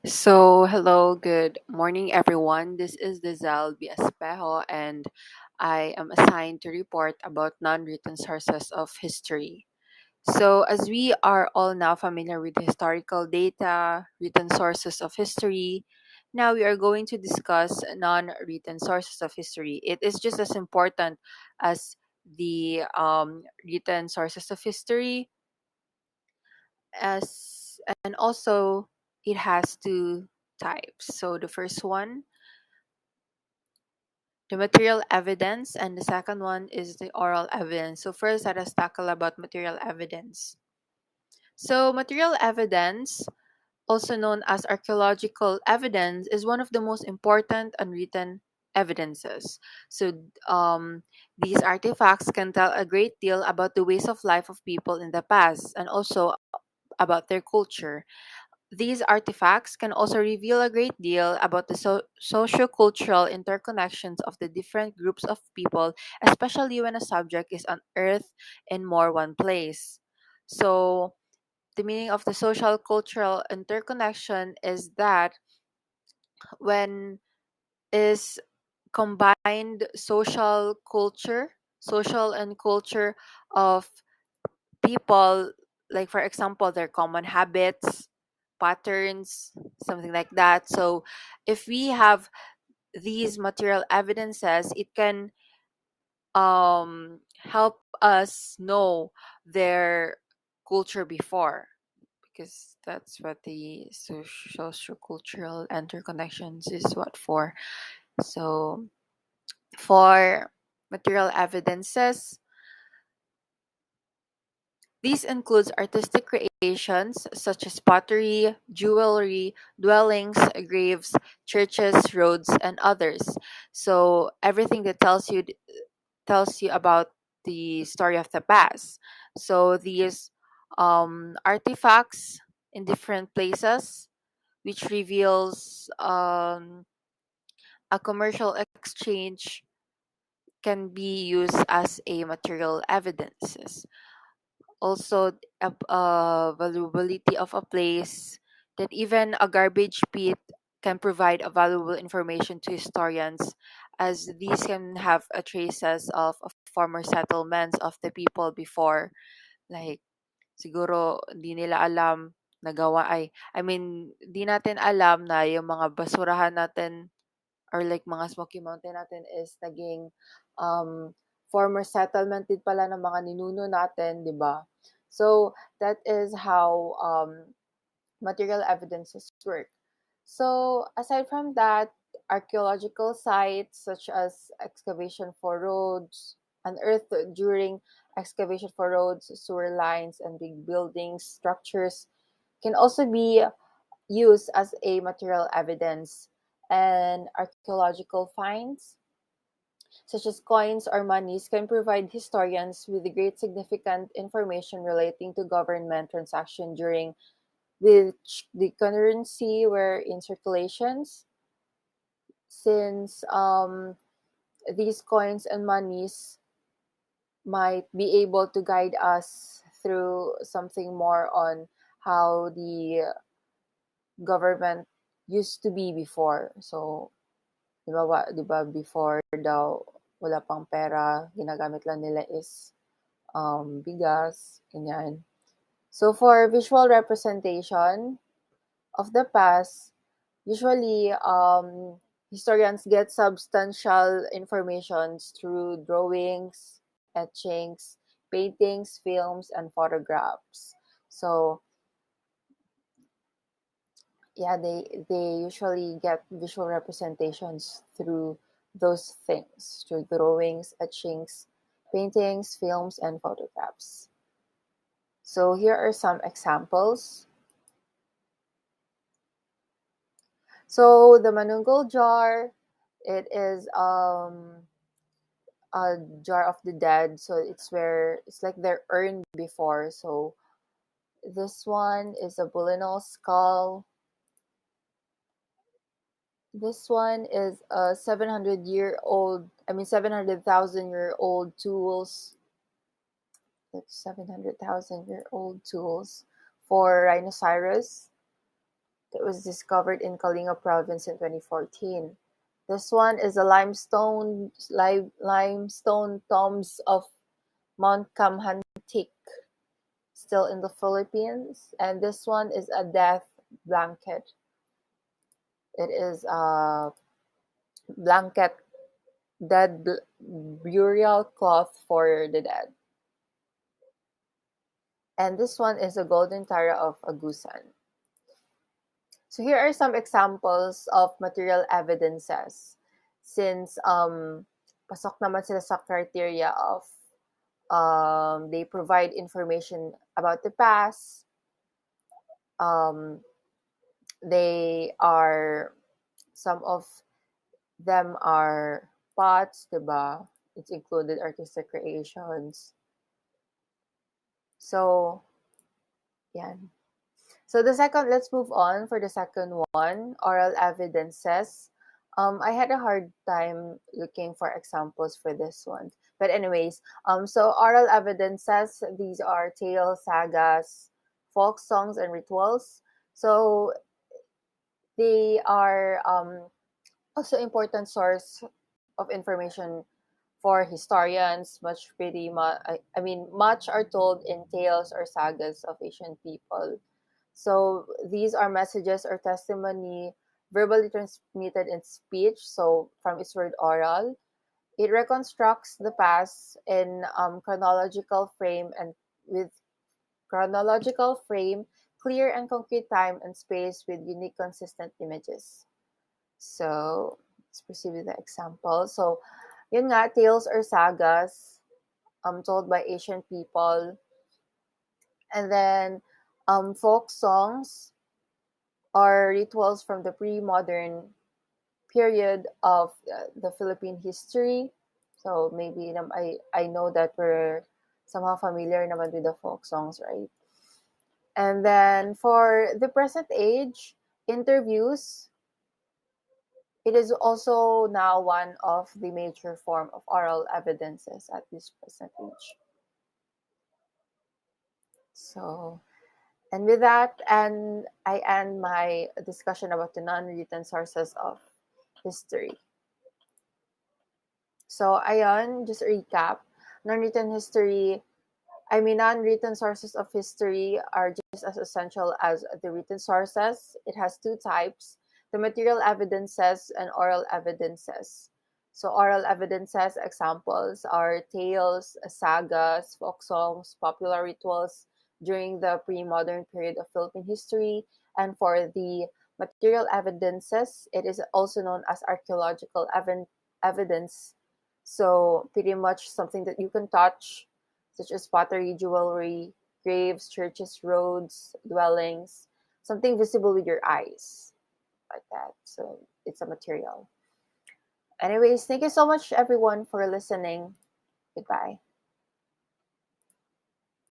Hello, good morning, everyone. This is Dizal B. Espejo, and I am assigned to report about non written sources of history. As we are all now familiar with historical data, written sources of history, now we are going to discuss non written sources of history. It is just as important as the written sources of history, as and also it has two types. So the first one, the material evidence, and the second one is the oral evidence. So first, let us tackle about material evidence. So material evidence, also known as archaeological evidence, is one of the most important unwritten evidences. So these artifacts can tell a great deal about the ways of life of people in the past and also about their culture. These artifacts can also reveal a great deal about the socio-cultural interconnections of the different groups of people, especially when a subject is unearthed in more one place. So, the meaning of the social cultural interconnection is that when is combined social and culture of people, like for example their common habits, patterns, something like that. So if we have these material evidences, it can help us know their culture before, because that's what the social-cultural interconnections is what for. So for material evidences, these includes artistic creations such as pottery, jewelry, dwellings, graves, churches, roads, and others. So everything that tells you about the story of the past. So these artifacts in different places, which reveals a commercial exchange, can be used as a material evidences. Also, valuability of a place, that even a garbage pit can provide a valuable information to historians, as these can have a traces of former settlements of the people before, like siguro di nila alam nagawa ay I mean di natin alam na yung mga basurahan natin, or like mga Smoky Mountain natin, is naging former settlement din pala ng mga ninuno natin, 'di ba? So that is how material evidences work. So aside from that, archaeological sites such as excavation for roads, unearthed during excavation for roads, sewer lines, and big buildings, structures, can also be used as a material evidence. And archaeological finds, such as coins or monies, can provide historians with great significant information relating to government transaction during which the currency were in circulations, since these coins and monies might be able to guide us through something more on how the government used to be before. So, di ba before daw wala pang pera, ginagamit lang nila is bigas, ganyan. So for visual representation of the past, usually historians get substantial information through drawings, etchings, paintings, films, and photographs. So yeah, they usually get visual representations through those things, through drawings, etchings, paintings, films, and photographs. So here are some examples. So the manungol jar, it is a jar of the dead. So it's where it's like their urn before. So this one is a Bullinol skull. This one is a 700,000-year-old tools. That's 700,000-year-old tools for rhinoceros. that was discovered in Kalinga province in 2014. This one is the limestone tombs of Mount Kamhantik, still in the Philippines. And this one is a death blanket. It is a blanket, burial cloth for the dead. And this one is a golden tara of Agusan. So here are some examples of material evidences. Since pasok naman sila sa criteria of they provide information about the past. They are, some of them are pots, diba? It's included artistic creations. So, yan. So let's move on for the second one, oral evidences. I had a hard time looking for examples for this one. But anyways, so oral evidences, these are tales, sagas, folk songs, and rituals. So they are also important source of information for historians. Much are told in tales or sagas of ancient people. So these are messages or testimony verbally transmitted in speech, so from its word oral. It reconstructs the past in chronological frame and with chronological frame, clear and concrete time and space with unique consistent images. So let's proceed with the example. So yun nga, tales or sagas told by ancient people. And then folk songs are rituals from the pre-modern period of the Philippine history. So maybe I know that we're somehow familiar naman with the folk songs, right? And then for the present age, interviews, it is also now one of the major form of oral evidences at this present age. So, and with that, and I end my discussion about the non-written sources of history. So, ayon, just a recap. Non-written history, non-written sources of history are just as essential as the written sources. It has two types, the material evidences and oral evidences. So oral evidences examples are tales, sagas, folk songs, popular rituals during the pre-modern period of Philippine history. And for the material evidences, it is also known as archaeological evidence. So pretty much something that you can touch, such as pottery, jewelry, graves, churches, roads, dwellings, something visible with your eyes, like that. So it's a material. Anyways, thank you so much, everyone, for listening. Goodbye.